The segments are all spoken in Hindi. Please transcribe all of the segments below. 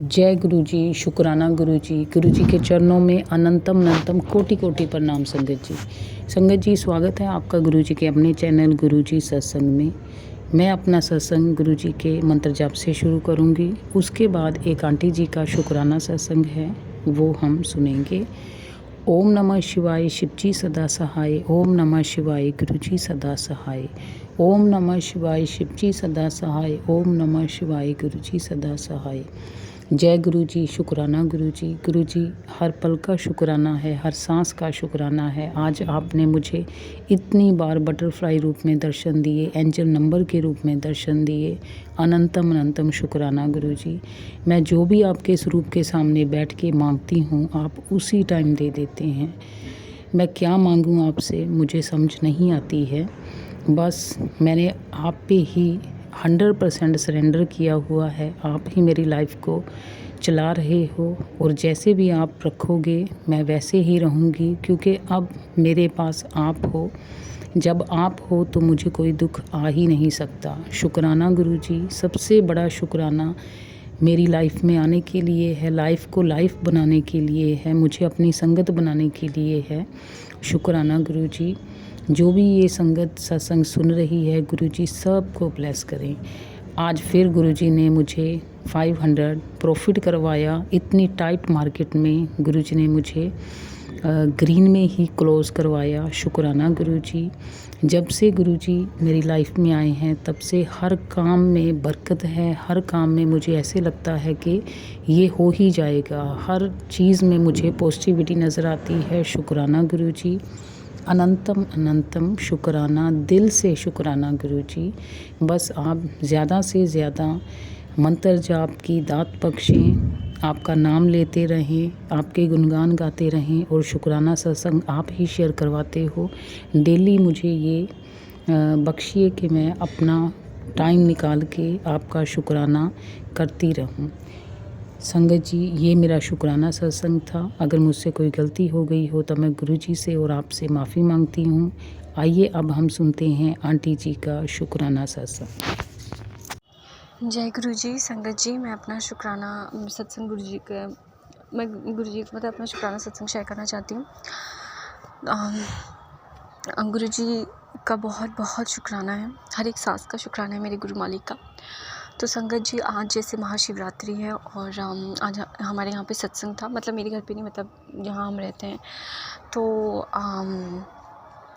जय गुरु जी, शुक्राना गुरु जी के चरणों में अनंतम अनंतम कोटि कोटि प्रणाम संगत जी। संगत जी, स्वागत है आपका गुरु जी के अपने चैनल गुरु जी सत्संग में। मैं अपना सत्संग गुरु जी के मंत्र जाप से शुरू करूंगी। उसके बाद एक आंटी जी का शुक्राना सत्संग है, वो हम सुनेंगे। ओम नमः शिवाय, शिवजी सदा सहाय। ओम नमः शिवाय, गुरुजी सदा सहाय। ओम नमः शिवाय, शिवजी सदा सहाय। ओम नमः शिवाय, गुरुजी सदा सहाय। जय गुरु जी, शुक्राना गुरु जी हर पल का शुक्राना है, हर सांस का शुक्राना है। आज आपने मुझे इतनी बार बटरफ्लाई रूप में दर्शन दिए, एंजल नंबर के रूप में दर्शन दिए। अनंतम अनंतम शुक्राना गुरु जी। मैं जो भी आपके स्वरूप के सामने बैठ के मांगती हूँ, आप उसी टाइम दे देते हैं। मैं क्या मांगूँ आपसे, मुझे समझ नहीं आती है। बस मैंने आप पे ही 100% सरेंडर किया हुआ है। आप ही मेरी लाइफ को चला रहे हो और जैसे भी आप रखोगे मैं वैसे ही रहूँगी, क्योंकि अब मेरे पास आप हो। जब आप हो तो मुझे कोई दुख आ ही नहीं सकता। शुक्राना गुरु जी, सबसे बड़ा शुक्राना मेरी लाइफ में आने के लिए है, लाइफ को लाइफ बनाने के लिए है, मुझे अपनी संगत बनाने के लिए है। शुक्राना गुरु जी। जो भी ये संगत सत्संग सुन रही है, गुरु जी सबको ब्लेस करें। आज फिर गुरु जी ने मुझे 500 प्रॉफिट करवाया। इतनी टाइट मार्केट में गुरु जी ने मुझे ग्रीन में ही क्लोज़ करवाया। शुक्राना गुरु जी। जब से गुरु जी मेरी लाइफ में आए हैं, तब से हर काम में बरकत है। हर काम में मुझे ऐसे लगता है कि ये हो ही जाएगा। हर चीज़ में मुझे पॉजिटिविटी नज़र आती है। शुक्राना गुरु जी। अनंतम अनंतम शुक्राना, दिल से शुक्राना गुरु जी। बस आप ज़्यादा से ज़्यादा मंत्र जाप की दात बख्शें, आपका नाम लेते रहें, आपके गुणगान गाते रहें और शुक्राना सत्संग आप ही शेयर करवाते हो। डेली मुझे ये बख्शिए कि मैं अपना टाइम निकाल के आपका शुक्राना करती रहूं। संगत जी, ये मेरा शुक्राना सत्संग था। अगर मुझसे कोई गलती हो गई हो तो मैं गुरु जी से और आपसे माफ़ी मांगती हूँ। आइए अब हम सुनते हैं आंटी जी का शुक्राना सत्संग। जय गुरु जी। संगत जी, मैं अपना शुक्राना सत्संग गुरु जी का अपना शुक्राना सत्संग शेयर करना चाहती हूँ। गुरु जी का बहुत बहुत शुक्राना है, हर एक सांस का शुक्राना है मेरे गुरु मालिक का। तो संगत जी, आज जैसे महाशिवरात्रि है और आज हमारे यहाँ पे सत्संग था, मतलब मेरे घर पे नहीं, मतलब जहाँ हम रहते हैं। तो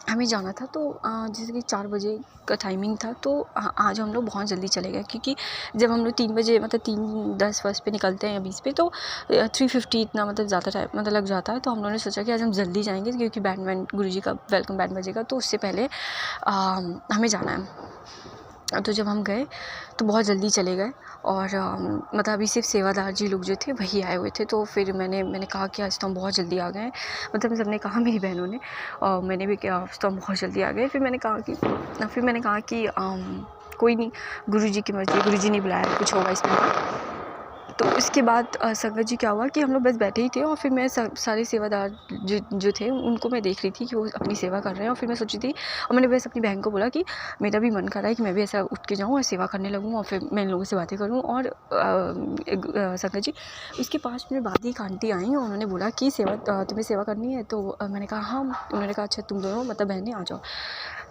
हमें जाना था, तो जैसे कि 4 बजे का टाइमिंग था। तो आज हम लोग बहुत जल्दी चले गए, क्योंकि जब हम लोग 3 बजे मतलब 3:10 पे निकलते हैं या 20 पे, तो 3:50 इतना मतलब ज़्यादा टाइम मतलब लग जाता है। तो हम लोगों ने सोचा कि आज हम जल्दी जाएंगे, क्योंकि बैंड गुरु जी का वेलकम बैंड बजेगा, तो उससे पहले हमें जाना है। तो जब हम गए तो बहुत जल्दी चले गए और मतलब अभी सिर्फ सेवादार जी लोग जो थे वही आए हुए थे। तो फिर मैंने कहा कि आज तो हम बहुत जल्दी आ गए हैं, मतलब सबने कहा, मेरी बहनों ने, और मैंने भी कहा आज तो हम बहुत जल्दी आ गए। फिर मैंने कहा कि कोई नहीं, गुरु जी की मर्ज़ी, गुरु जी ने बुलाया, कुछ होगा इसमें। तो उसके बाद संगत जी क्या हुआ कि हम लोग बस बैठे ही थे और फिर मैं सारे सेवादार जो थे उनको मैं देख रही थी कि वो अपनी सेवा कर रहे हैं। और फिर मैं सोची थी, और मैंने बस अपनी बहन को बोला कि मेरा भी मन कर रहा है कि मैं भी ऐसा उठ के जाऊँ और सेवा करने लगूँ और फिर मैं इन लोगों से बातें करूँ। और संगत जी, उसके 5 मिनट बाद ही एक आंटी आई और उन्होंने बोला कि तुम्हें सेवा करनी है? तो मैंने कहा हाँ। उन्होंने कहा अच्छा, तुम दोनों मतलब बहनें आ जाओ।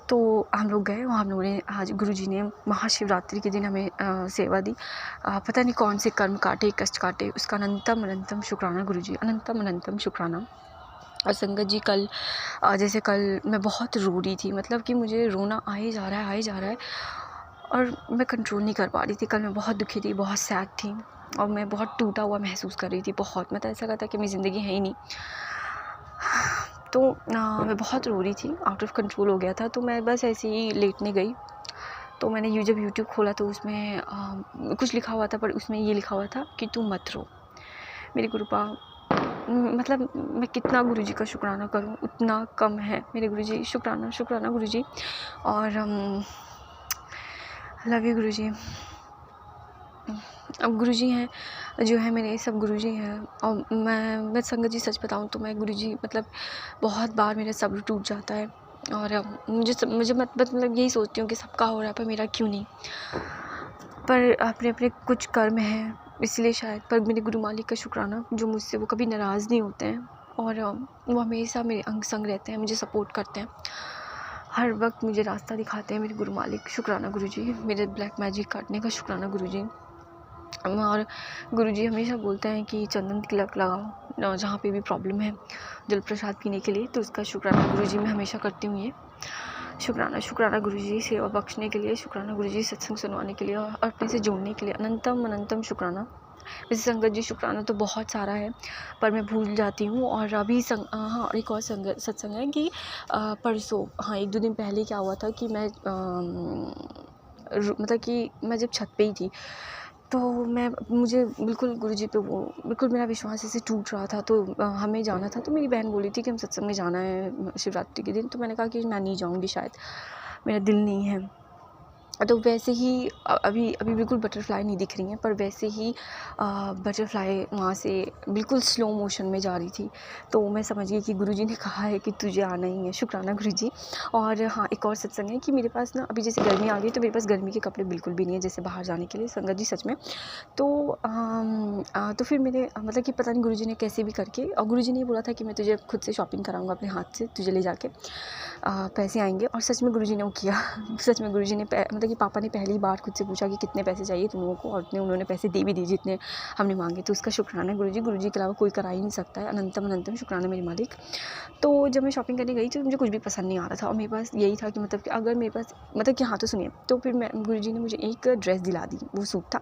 तो हम लोग गए वहाँ, हम लोगों ने आज गुरु जी ने महाशिवरात्रि के दिन हमें सेवा दी। पता नहीं कौन से कर्म काटे, कष्ट काटे, उसका अनंतम अनंतम शुक्राना गुरु जी, अनंतम अनंतम शुक्राना। और संगत जी, जैसे कल मैं बहुत रो रही थी, मतलब कि मुझे रोना आ ही जा रहा है और मैं कंट्रोल नहीं कर पा रही थी। कल मैं बहुत दुखी थी, बहुत सैड थी और मैं बहुत टूटा हुआ महसूस कर रही थी, बहुत, मतलब ऐसा लगता कि मेरी ज़िंदगी है ही नहीं। तो मैं बहुत रो रही थी, आउट ऑफ कंट्रोल हो गया था। तो मैं बस ऐसे ही लेटने गई। तो मैंने जब यूट्यूब खोला तो उसमें कुछ लिखा हुआ था, पर उसमें ये लिखा हुआ था कि तू मत रो। मेरे गुरुपा, मतलब मैं कितना गुरु जी का शुक्राना करूं, उतना कम है। मेरे गुरु जी, शुक्राना शुक्राना गुरु जी। और लव यू गुरु जी। अब गुरु जी हैं जो है मेरे, सब गुरु जी हैं। और मैं संगत जी सच बताऊं तो मैं गुरु जी, मतलब बहुत बार मेरा सब्र टूट जाता है और मुझे मतलब यही सोचती हूँ कि सबका हो रहा है पर मेरा क्यों नहीं। पर अपने अपने कुछ कर्म हैं इसलिए शायद, पर मेरे गुरु मालिक का शुक्राना जो मुझसे वो कभी नाराज़ नहीं होते हैं और वो हमेशा मेरे अंग संग रहते हैं, मुझे सपोर्ट करते हैं, हर वक्त मुझे रास्ता दिखाते हैं मेरे गुरु मालिक। शुक्राना गुरुजी, मेरे ब्लैक मैजिक काटने का शुक्राना गुरुजी। और गुरुजी हमेशा बोलते हैं कि चंदन तिलक लगाओ जहाँ पे भी प्रॉब्लम है जल प्रसाद पीने के लिए, तो उसका शुक्राना गुरुजी मैं हमेशा करती हूँ। ये शुक्राना शुक्राना गुरुजी, सेवा बख्शने के लिए शुक्राना गुरुजी, सत्संग सुनवाने के लिए और अपने से जोड़ने के लिए अनंतम अनंतम शुक्राना। वैसे संगत जी शुक्राना तो बहुत सारा है पर मैं भूल जाती हूँ। और अभी हाँ, और एक और सत्संग है कि परसों, हाँ 1-2 दिन पहले क्या हुआ था कि मैं मतलब कि मैं जब छत पे ही थी तो मुझे बिल्कुल गुरुजी पे वो बिल्कुल मेरा विश्वास ऐसे टूट रहा था। तो हमें जाना था, तो मेरी बहन बोली थी कि हम सत्संग में जाना है शिवरात्रि के दिन, तो मैंने कहा कि मैं नहीं जाऊँगी, शायद मेरा दिल नहीं है। तो वैसे ही अभी बिल्कुल बटरफ्लाई नहीं दिख रही हैं, पर वैसे ही बटरफ्लाई वहाँ से बिल्कुल स्लो मोशन में जा रही थी। तो मैं समझ गई कि गुरुजी ने कहा है कि तुझे आना ही है। शुक्राना गुरुजी। और हाँ, एक और सत्संग है कि मेरे पास ना अभी जैसे गर्मी आ गई तो मेरे पास गर्मी के कपड़े बिल्कुल भी नहीं है जैसे बाहर जाने के लिए, संगत जी सच में। तो फिर मेरे मतलब कि पता नहीं गुरुजी ने कैसे भी करके, और गुरुजी ने ये बोला था कि मैं तुझे खुद से शॉपिंग कराऊंगा अपने हाथ से, तुझे ले जाके पैसे आएंगे। और सच में गुरुजी ने वो किया। सच में गुरुजी ने मतलब कि पापा ने पहली बार खुद से पूछा कि कितने पैसे चाहिए तुम लोगों को, और उन्होंने पैसे दे भी दिए जितने हमने मांगे। तो उसका शुक्राना गुरुजी। गुरुजी के अलावा कोई करा ही नहीं सकता है। अनंतम अनंतम शुक्राना मेरे मालिक। तो जब मैं शॉपिंग करने गई तो मुझे कुछ भी पसंद नहीं आ रहा था और मेरे पास यही था कि मतलब कि अगर मेरे पास मतलब कि हाँ, तो सुनिए, तो फिर गुरुजी ने मुझे एक ड्रेस दिला दी, वो सूट था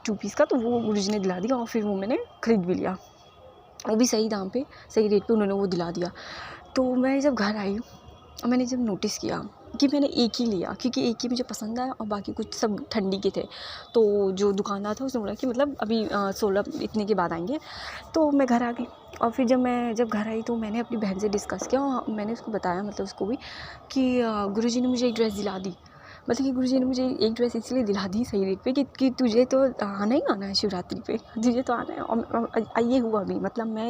2 पीस का, तो वो गुरुजी ने दिला दिया और फिर वो मैंने ख़रीद भी लिया, वो भी सही दाम पे सही रेट पे उन्होंने वो दिला दिया। तो मैं जब घर आई और मैंने जब नोटिस किया कि मैंने एक ही लिया, क्योंकि एक ही मुझे पसंद आया और बाकी कुछ सब ठंडी के थे। तो जो दुकानदार था उसने बोला कि मतलब अभी 16 इतने के बाद आएंगे। तो मैं घर आ गई और फिर जब घर आई तो मैंने अपनी बहन से डिस्कस किया और मैंने उसको बताया, मतलब उसको भी, कि गुरुजी ने मुझे एक ड्रेस दिला दी। मतलब कि गुरुजी ने मुझे एक ड्रेस इसलिए दिला दी सही रेट पे कि तुझे तो आना ही आना है शिवरात्रि पे, तुझे तो आना है। और ये हुआ भी, मतलब मैं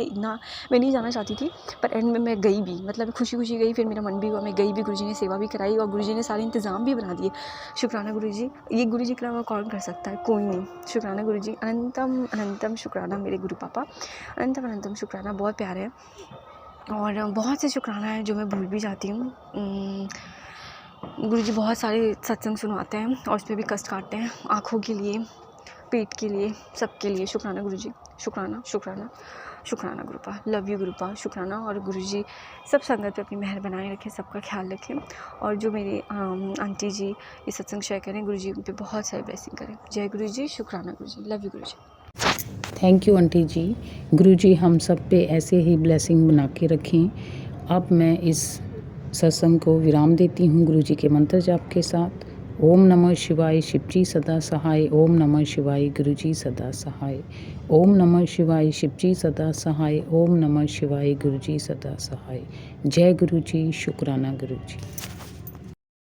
नहीं जाना चाहती थी, पर एंड में मैं गई भी, मतलब खुशी खुशी गई। फिर मेरा मन भी हुआ, मैं गई भी, गुरुजी ने सेवा भी कराई और गुरुजी ने सारे इंतज़ाम भी बना दिए। शुक्राना गुरुजी। ये गुरुजी के अलावा कौन कर सकता है? कोई नहीं। शुक्राना गुरुजी। अनंतम अनंतम शुक्राना मेरे गुरु पापा। अनंतम अनंतम शुक्राना, बहुत प्यारे हैं। और बहुत से शुक्राना है जो मैं भूल भी जाती हूँ। गुरुजी बहुत सारे सत्संग सुनवाते हैं और उसमें भी कष्ट काटते हैं, आँखों के लिए, पेट के लिए, सबके लिए। शुक्राना गुरुजी। शुक्राना शुक्राना शुक्राना गुरुपा। Love you गुरुपा। शुक्राना। और गुरुजी सब संगत पे अपनी मेहर बनाए रखें, सबका ख्याल रखें। और जो मेरे आंटी जी ये सत्संग शेयर करें, गुरुजी उन पे बहुत सारी ब्लेसिंग करें। जय गुरुजी। शुक्राना Guruji. Love you Guruji. Thank you aunty ji. Guruji हम सब पे ऐसे ही ब्लेसिंग बना के रखें। अब मैं इस सत्संग को विराम देती हूँ गुरुजी के मंत्र जाप के साथ। ओम नमः शिवाय, शिवजी सदा सहाय। ओम नमः शिवाय, गुरुजी सदा सहाय। ओम नमः शिवाय, शिवजी सदा सहाय। ओम नमः शिवाय, गुरुजी सदा सहाय। जय गुरुजी। शुक्राना गुरुजी।